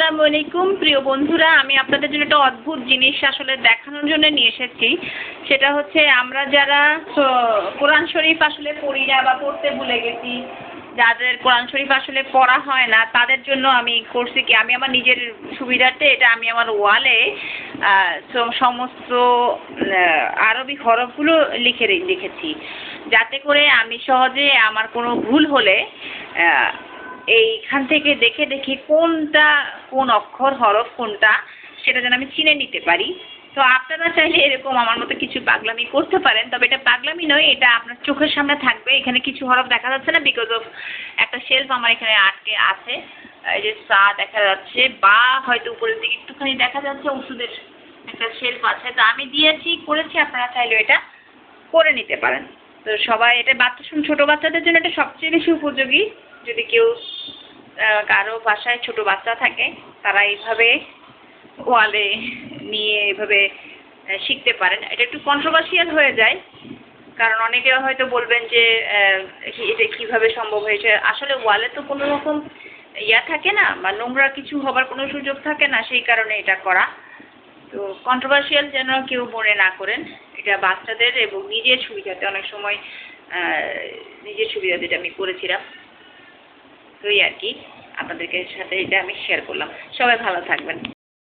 আসসালামু আলাইকুম প্রিয় বন্ধুরা, আমি আপনাদের জন্য একটা অদ্ভুত জিনিস আসলে দেখানোর জন্য নিয়ে এসেছি। সেটা হচ্ছে আমরা যারা কোরআন শরীফ আসলে পড়ি না বা পড়তে ভুলে গেছি, যাদের কোরআন শরীফ আসলে পড়া হয় না, তাদের জন্য আমি করছি কি, আমি আমার নিজের সুবিধার্থে এটা আমি আমার ওয়ালে সমস্ত আরবি হরফগুলো লিখেছি, যাতে করে আমি সহজে আমার কোনো ভুল হলে এইখান থেকে দেখে দেখে কোন অক্ষর হরফ কোনটা সেটা যেন আমি চিনে নিতে পারি। তো আপনারা চাইলে এরকম আমার মতো কিছু পাগলামি করতে পারেন, তবে এটা পাগলামি নয়, এটা আপনার চোখের সামনে থাকবে। এখানে কিছু হরফ দেখা যাচ্ছে না, বিকজ অফ একটা শেলফ আমার এখানে আটকে আছে। এই যে সা দেখা যাচ্ছে, বা হয়তো উপরের দিকে একটুখানি দেখা যাচ্ছে, ওষুধের একটা শেলফ আছে। তো আমি করেছি, আপনারা চাইলে এটা করে নিতে পারেন। তো সবাই এটা ছোট বাচ্চাদের জন্য এটা সবচেয়ে বেশি উপযোগী। যদি কেউ কারো বাসায় ছোট বাচ্চা থাকে, তারা এইভাবে ওয়ালে নিয়ে এভাবে শিখতে পারেন। এটা একটু কন্ট্রোভার্সিয়াল হয়ে যায়, কারণ অনেকে হয়তো বলবেন যে এটা কিভাবে সম্ভব হয়েছে। আসলে ওয়ালে তো কোনো রকম থাকে না, বা নোংরা কিছু হবার কোনো সুযোগ থাকে না, সেই কারণে এটা করা। তো কন্ট্রোভার্সিয়াল যেন কেউ মনে না করেন, এটা বাচ্চাদের এবং নিজের সুবিধাতে, অনেক সময় নিজের সুবিধাতে এটা আমি করেছিলাম। তো এই আর কি, আপনাদেরকে সাথে এটা আমি শেয়ার করলাম। সবাই ভালো থাকবেন।